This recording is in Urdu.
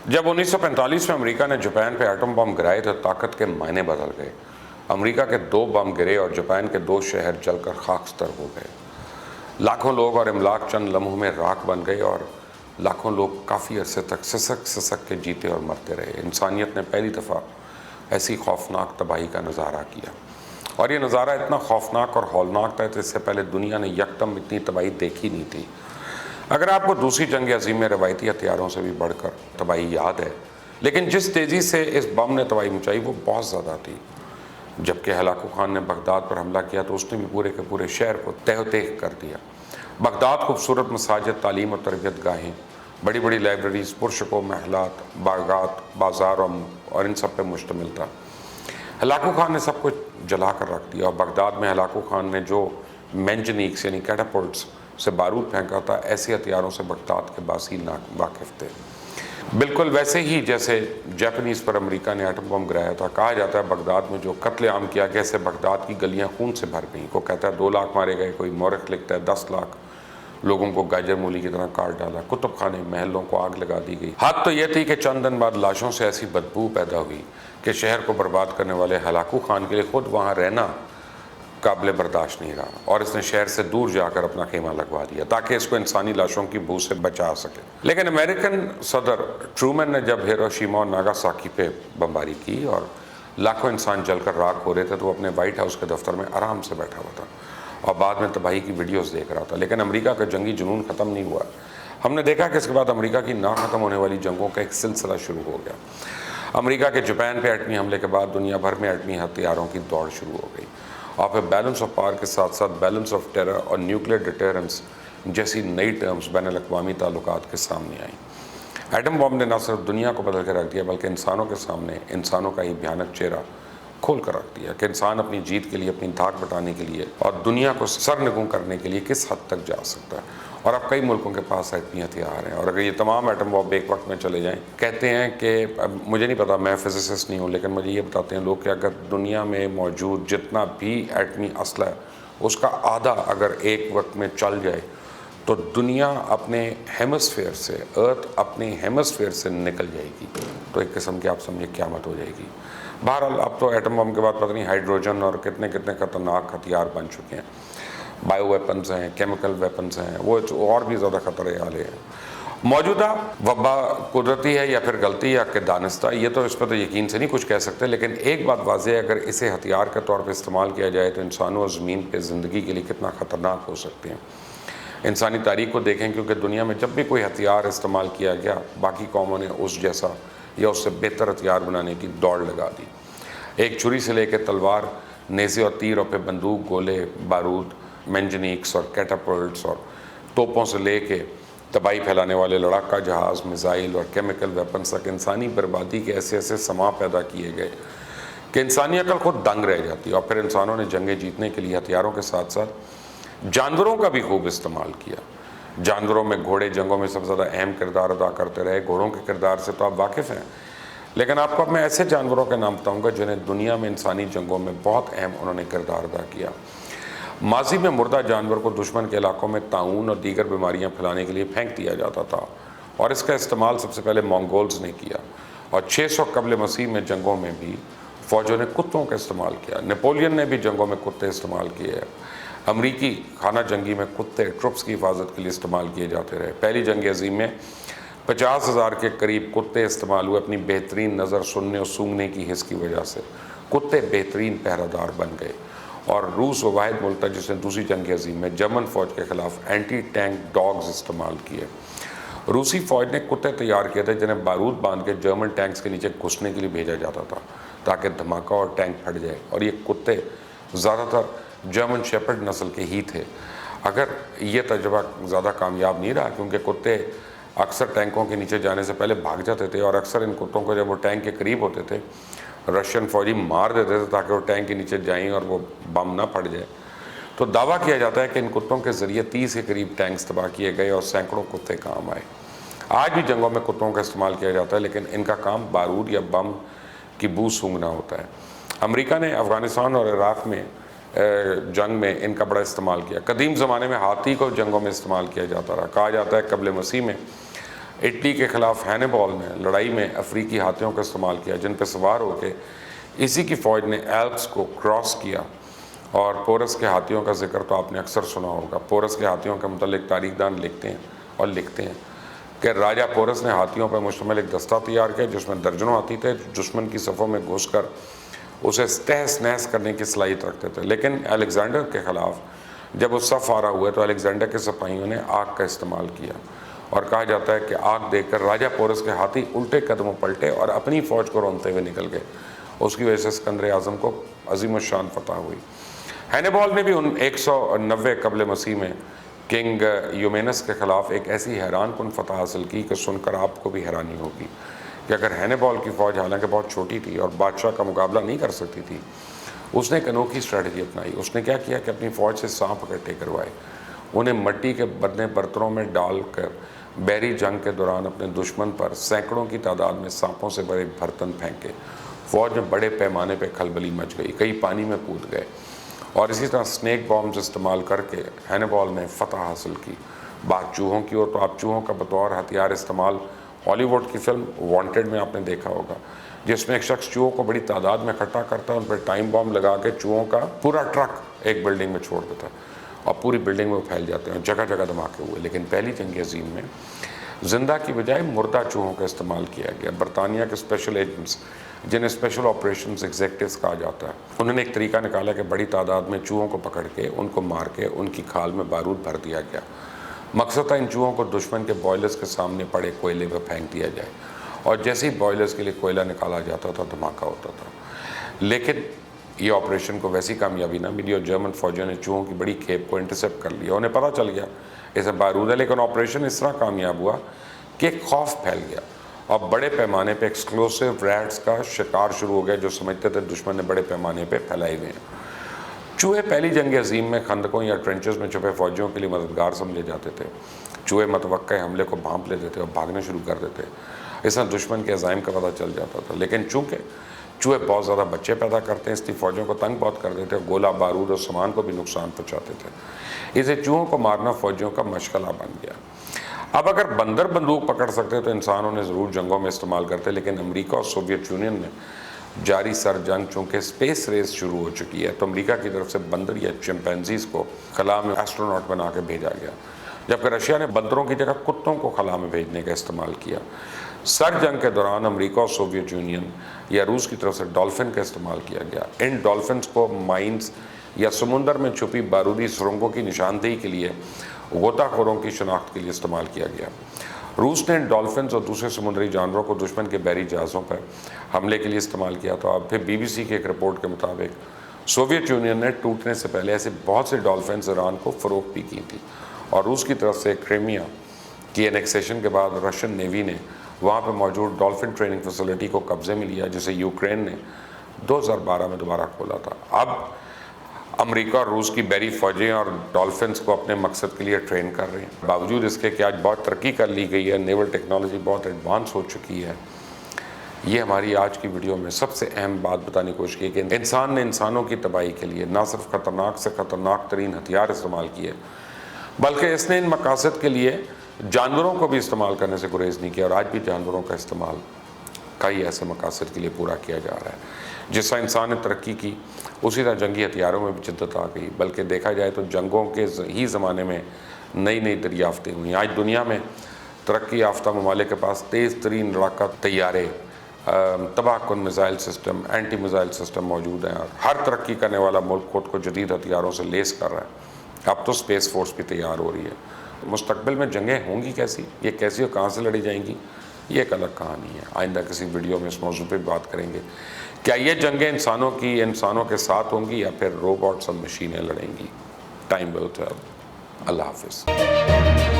جب 1945 میں امریکہ نے جاپان پہ ایٹم بم گرائے تو طاقت کے معنی بدل گئے۔ امریکہ کے 2 بم گرے اور جاپان کے 2 شہر جل کر خاکستر ہو گئے۔ لاکھوں لوگ اور املاک چند لمحوں میں راکھ بن گئے اور لاکھوں لوگ کافی عرصے تک سسک کے جیتے اور مرتے رہے۔ انسانیت نے پہلی دفعہ ایسی خوفناک تباہی کا نظارہ کیا، اور یہ نظارہ اتنا خوفناک اور ہولناک تھا کہ اس سے پہلے دنیا نے یکدم اتنی تباہی دیکھی نہیں تھی۔ اگر آپ کو دوسری جنگ عظیم میں روایتی ہتھیاروں سے بھی بڑھ کر تباہی یاد ہے، لیکن جس تیزی سے اس بم نے تباہی مچائی وہ بہت زیادہ تھی۔ جبکہ ہلاکو خان نے بغداد پر حملہ کیا تو اس نے بھی پورے کے پورے شہر کو تہہ و تیغ کر دیا۔ بغداد خوبصورت مساجد، تعلیم اور تربیت گاہیں، بڑی بڑی لائبریریز، پرشکو محلات، باغات، بازار اور ان سب پہ مشتمل تھا۔ ہلاکو خان نے سب کچھ جلا کر رکھ دیا، اور بغداد میں ہلاکو خان نے جو مینجنیکس یعنی کیٹاپلٹس سے بارود پھینکا تھا، ایسے ہتھیاروں سے بغداد کے باسی واقف تھے۔ بالکل ویسے ہی جیسے جاپنیز پر امریکہ نے ایٹم بم گرایا تھا۔ کہا جاتا ہے بغداد میں جو قتل عام کیا گیا، اسے بغداد کی گلیاں خون سے بھر گئیں۔ کوئی کہتا ہے 2 لاکھ مارے گئے، کوئی مورخ لکھتا ہے 10 لاکھ لوگوں کو گاجر مولی کی طرح کاٹ ڈالا، کتب خانے محلوں کو آگ لگا دی گئی۔ حد تو یہ تھی کہ چند دن بعد لاشوں سے ایسی بدبو پیدا ہوئی کہ شہر کو برباد کرنے والے ہلاکو خان کے لیے خود وہاں رہنا قابل برداشت نہیں رہا، اور اس نے شہر سے دور جا کر اپنا خیمہ لگوا دیا تاکہ اس کو انسانی لاشوں کی بو سے بچا سکے۔ لیکن امریکن صدر ٹرومن نے جب ہیروشیما اور ناگاساکی پہ بمباری کی اور لاکھوں انسان جل کر راکھ ہو رہے تھے تو وہ اپنے وائٹ ہاؤس کے دفتر میں آرام سے بیٹھا ہوا تھا اور بعد میں تباہی کی ویڈیوز دیکھ رہا تھا۔ لیکن امریکہ کا جنگی جنون ختم نہیں ہوا۔ ہم نے دیکھا کہ اس کے بعد امریکہ کی نہ ختم ہونے والی جنگوں کا ایک سلسلہ شروع ہو گیا۔ امریکہ کے جاپان پہ ایٹمی حملے کے بعد دنیا بھر میں ایٹمی ہتھیاروں کی دوڑ شروع ہو گئی، اور پھر بیلنس آف پاور کے ساتھ ساتھ بیلنس آف ٹیرر اور نیوکلیئر ڈیٹرنس جیسی نئی ٹرمز بین الاقوامی تعلقات کے سامنے آئیں۔ ایٹم بم نے نہ صرف دنیا کو بدل کے رکھ دیا بلکہ انسانوں کے سامنے انسانوں کا ہی بھیانک چہرہ کھول کر رکھ دیا کہ انسان اپنی جیت کے لیے، اپنی دھاک بٹانے کے لیے اور دنیا کو سرنگوں کرنے کے لیے کس حد تک جا سکتا ہے۔ اور اب کئی ملکوں کے پاس ایٹمی ہتھیار ہیں، اور اگر یہ تمام ایٹم بم ایک وقت میں چلے جائیں، کہتے ہیں کہ اب مجھے نہیں پتا، میں فزسسٹ نہیں ہوں، لیکن مجھے یہ بتاتے ہیں لوگ کہ اگر دنیا میں موجود جتنا بھی ایٹمی اسلحہ ہے اس کا آدھا اگر ایک وقت میں چل جائے تو دنیا اپنے ہیمسفیئر سے، ارتھ اپنے ہیمسفیئر سے نکل جائے گی، تو ایک قسم کی آپ سمجھے قیامت ہو جائے گی۔ بہرحال اب تو ایٹم بم کے بعد پتہ نہیں ہائیڈروجن اور کتنے خطرناک ہتھیار بن چکے ہیں، بائیو ویپنز ہیں، کیمیکل ویپنز ہیں، وہ اور بھی زیادہ خطرے والے ہیں۔ موجودہ وبا قدرتی ہے یا پھر غلطی یا کہ دانستہ، یہ تو اس پہ تو یقین سے نہیں کچھ کہہ سکتے، لیکن ایک بات واضح ہے، اگر اسے ہتھیار کے طور پہ استعمال کیا جائے تو انسانوں اور زمین پہ زندگی کے لیے کتنا خطرناک ہو سکتے ہیں۔ انسانی تاریخ کو دیکھیں، کیونکہ دنیا میں جب بھی کوئی ہتھیار استعمال کیا گیا باقی قوموں نے اس جیسا یا اس سے بہتر ہتھیار بنانے کی دوڑ لگا دی۔ ایک چھری سے لے کے تلوار، نیزے اور تیر، اور پھر بندوق، گولے، بارود، مینجنیکس اور کیٹاپلٹس، اور توپوں سے لے کے تباہی پھیلانے والے لڑاکا جہاز، میزائل اور کیمیکل ویپنز تک انسانی بربادی کے ایسے ایسے سماں پیدا کیے گئے کہ انسانی عقل خود دنگ رہ جاتی ہے۔ اور پھر انسانوں نے جنگیں جیتنے کے لیے ہتھیاروں کے ساتھ ساتھ جانوروں کا بھی خوب استعمال کیا۔ جانوروں میں گھوڑے جنگوں میں سب سے زیادہ اہم کردار ادا کرتے رہے۔ گھوڑوں کے کردار سے تو آپ واقف ہیں، لیکن آپ کو اب میں ایسے جانوروں کے نام بتاؤں گا جنہیں دنیا میں انسانی جنگوں میں بہت اہم انہوں نے کردار ادا کیا۔ ماضی میں مردہ جانور کو دشمن کے علاقوں میں طاعون اور دیگر بیماریاں پھیلانے کے لیے پھینک دیا جاتا تھا، اور اس کا استعمال سب سے پہلے مونگولز نے کیا، اور 600 قبل مسیح میں جنگوں میں بھی فوجوں نے کتوں کا استعمال کیا۔ نیپولین نے بھی جنگوں میں کتے استعمال کیے ہیں۔ امریکی خانہ جنگی میں کتے ٹرپس کی حفاظت کے لیے استعمال کیے جاتے رہے۔ پہلی جنگ عظیم میں 50,000 کے قریب کتے استعمال ہوئے اپنی بہترین نظر، سننے اور سونگھنے کی حس کی وجہ سے۔ کتے بہترین پہرہ دار بن گئے، اور روس وہ واحد ملک تھا جس نے دوسری جنگ عظیم میں جرمن فوج کے خلاف اینٹی ٹینک ڈاگز استعمال کیے۔ روسی فوج نے کتے تیار کیے تھے جنہیں بارود باندھ کے جرمن ٹینکس کے نیچے گھسنے کے لیے بھیجا جاتا تھا تاکہ دھماکہ اور ٹینک پھٹ جائے، اور یہ کتے زیادہ تر جرمن شیپرڈ نسل کے ہی تھے۔ اگر یہ تجربہ زیادہ کامیاب نہیں رہا، کیونکہ کتے اکثر ٹینکوں کے نیچے جانے سے پہلے بھاگ جاتے تھے، اور اکثر ان کتوں کو جب وہ ٹینک کے قریب ہوتے تھے رشین فوجی مار دیتے تھے تاکہ وہ ٹینک کے نیچے جائیں اور وہ بم نہ پھٹ جائے۔ تو دعویٰ کیا جاتا ہے کہ ان کتوں کے ذریعے 30 کے قریب ٹینکس تباہ کیے گئے اور سینکڑوں کتے کام آئے۔ آج بھی جنگوں میں کتوں کا استعمال کیا جاتا ہے، لیکن ان کا کام بارود یا بم کی بو سونگھنا ہوتا ہے۔ امریکہ نے افغانستان اور عراق میں جنگ میں ان کا بڑا استعمال کیا۔ قدیم زمانے میں ہاتھی کو جنگوں میں استعمال کیا جاتا رہا۔ کہا جاتا ہے قبل مسیح میں اٹلی کے خلاف ہینیبال نے لڑائی میں افریقی ہاتھیوں کا استعمال کیا جن پہ سوار ہو کے اسی کی فوج نے ایلپس کو کراس کیا. اور پورس کے ہاتھیوں کا ذکر تو آپ نے اکثر سنا ہوگا. پورس کے ہاتھیوں کے متعلق تاریخ دان لکھتے ہیں کہ راجہ پورس نے ہاتھیوں پر مشتمل ایک دستہ تیار کیا جس میں درجنوں ہاتھی تھے جو دشمن کی صفوں میں گھس کر اسے تہس نہس کرنے کی صلاحیت رکھتے تھے. لیکن الیگزینڈر کے خلاف جب وہ صف آرا ہوئے تو الیگزینڈر کے سپاہیوں نے آگ کا استعمال کیا اور کہا جاتا ہے کہ آگ دیکھ کر راجہ پورس کے ہاتھی الٹے قدموں پلٹے اور اپنی فوج کو رونتے ہوئے نکل گئے. اس کی وجہ سے اسکندر اعظم کو عظیم الشان فتح ہوئی. ہینیبال نے بھی 190 قبل مسیح میں کنگ یومینس کے خلاف ایک ایسی حیران کن فتح حاصل کی کہ سن کر آپ کو بھی حیرانی ہوگی کہ اگر ہینیبال کی فوج حالانکہ بہت چھوٹی تھی اور بادشاہ کا مقابلہ نہیں کر سکتی تھی، اس نے ایک انوکھی اسٹریٹجی اپنائی. اس نے کیا کیا کہ اپنی فوج سے سانپ اکٹھے کروائے، انہیں مٹی کے بدنے برتنوں میں ڈال کر بحری جنگ کے دوران اپنے دشمن پر سینکڑوں کی تعداد میں سانپوں سے بڑے برتن پھینکے. فوج میں بڑے پیمانے پہ کھلبلی مچ گئی، کئی پانی میں کود گئے اور اسی طرح سنیک بامز استعمال کر کے ہینیبال نے فتح حاصل کی. بات چوہوں کی اور تو آپ چوہوں کا بطور ہتھیار استعمال ہالی ووڈ کی فلم وانٹیڈ میں آپ نے دیکھا ہوگا، جس میں ایک شخص چوہوں کو بڑی تعداد میں اکٹھا کرتا ہے، ان پر ٹائم بام لگا کے چوہوں کا پورا ٹرک ایک بلڈنگ میں چھوڑ دیتا ہے اور پوری بلڈنگ میں وہ پھیل جاتے ہیں، جگہ جگہ دھماکے ہوئے. لیکن پہلی جنگ عظیم میں زندہ کی بجائے مردہ چوہوں کا استعمال کیا گیا. برطانیہ کے اسپیشل ایجنٹس جنہیں اسپیشل آپریشنز ایگزیکٹوز کہا جاتا ہے، انہوں نے ایک طریقہ نکالا کہ بڑی تعداد میں چوہوں کو پکڑ کے ان کو مار کے ان کی کھال میں بارود بھر دیا گیا. مقصد تھا ان چوہوں کو دشمن کے بوائلرز کے سامنے پڑے کوئلے پہ پھینک دیا جائے اور جیسے ہی بوائلرز کے لیے کوئلہ نکالا جاتا تھا دھماکہ ہوتا تھا. لیکن یہ آپریشن کو ویسی کامیابی نہ ملی اور جرمن فوجیوں نے چوہوں کی بڑی کھیپ کو انٹرسیپٹ کر لیا. انہیں پتہ چل گیا اس میں بارود ہے، لیکن آپریشن اس طرح کامیاب ہوا کہ ایک خوف پھیل گیا اور بڑے پیمانے پہ ایکسکلوسیو ریٹس کا شکار شروع ہو گیا جو سمجھتے تھے دشمن نے بڑے پیمانے پہ پھیلائے ہوئے ہیں. چوہے پہلی جنگ عظیم میں خندقوں یا ٹرنچز میں چھپے فوجیوں کے لیے مددگار سمجھے جاتے تھے. چوہے متوقع حملے کو بھانپ لیتے تھے اور بھاگنے شروع کر دیتے، اس طرح دشمن کے عزائم کا پتہ چل جاتا تھا. لیکن چونکہ چوہے بہت زیادہ بچے پیدا کرتے ہیں اس لیے فوجوں کو تنگ بہت کر دیتے، گولہ بارود اور سامان کو بھی نقصان پہنچاتے تھے. اسے چوہوں کو مارنا فوجیوں کا مشغلہ بن گیا. اب اگر بندر بندوق پکڑ سکتے تو انسانوں نے ضرور جنگوں میں استعمال کرتے، لیکن امریکہ اور سوویت یونین میں جاری سر جنگ چونکہ اسپیس ریس شروع ہو چکی ہے تو امریکہ کی طرف سے بندر یا چمپینزیز کو خلا میں ایسٹروناٹ بنا کے بھیجا گیا، جبکہ رشیا نے بندروں کی جگہ کتوں کو خلا میں بھیجنے کا استعمال کیا. سر جنگ کے دوران امریکہ اور سوویت یونین یا روس کی طرف سے ڈالفن کا استعمال کیا گیا. ان ڈالفنز کو مائنز یا سمندر میں چھپی بارودی سرنگوں کی نشاندہی کے لیے غوطہ خوروں کی شناخت کے لیے استعمال کیا گیا. روس نے ان ڈالفنز اور دوسرے سمندری جانوروں کو دشمن کے بحری جہازوں پر حملے کے لیے استعمال کیا. تو اب پھر BBC کی ایک رپورٹ کے مطابق سوویت یونین نے ٹوٹنے سے پہلے ایسے بہت سے ڈالفنز ایران کو فروخت بھی کی تھی اور روس کی طرف سے کرائمیا کی انیکسیشن کے بعد رشین نیوی نے وہاں پہ موجود ڈالفن ٹریننگ فیسلٹی کو قبضے میں لیا جسے یوکرین نے 2012 میں دوبارہ کھولا تھا. اب امریکہ اور روس کی بحری فوجیں اور ڈالفنز کو اپنے مقصد کے لیے ٹرین کر رہے ہیں. باوجود اس کے کہ آج بہت ترقی کر لی گئی ہے، نیول ٹیکنالوجی بہت ایڈوانس ہو چکی ہے. یہ ہماری آج کی ویڈیو میں سب سے اہم بات بتانے کی کوشش کی کہ انسان نے انسانوں کی تباہی کے لیے نہ صرف خطرناک سے خطرناک ترین ہتھیار استعمال کیے بلکہ اس نے ان مقاصد کے لیے جانوروں کو بھی استعمال کرنے سے گریز نہیں کیا اور آج بھی جانوروں کا استعمال کئی ایسے مقاصد کے لیے پورا کیا جا رہا ہے. جس طرح انسان نے ترقی کی اسی طرح جنگی ہتھیاروں میں بھی جدت آ گئی، بلکہ دیکھا جائے تو جنگوں کے ہی زمانے میں نئی نئی دریافتیں ہوئیں. آج دنیا میں ترقی یافتہ ممالک کے پاس تیز ترین لڑاکا طیارے، تباہ کن missile system, anti missile system موجود ہیں اور ہر ترقی کرنے والا ملک خود کو جدید ہتھیاروں سے لیس کر رہا ہے. اب تو اسپیس فورس بھی تیار ہو رہی ہے. مستقبل میں جنگیں ہوں گی کیسی، یہ کیسی اور کہاں سے لڑی جائیں گی، یہ ایک الگ کہانی ہے. آئندہ کسی ویڈیو میں اس موضوع پہ بات کریں گے. کیا یہ جنگیں انسانوں کے ساتھ ہوں گی یا پھر روبوٹس اور مشینیں لڑیں گی؟ Time will tell. اللہ حافظ.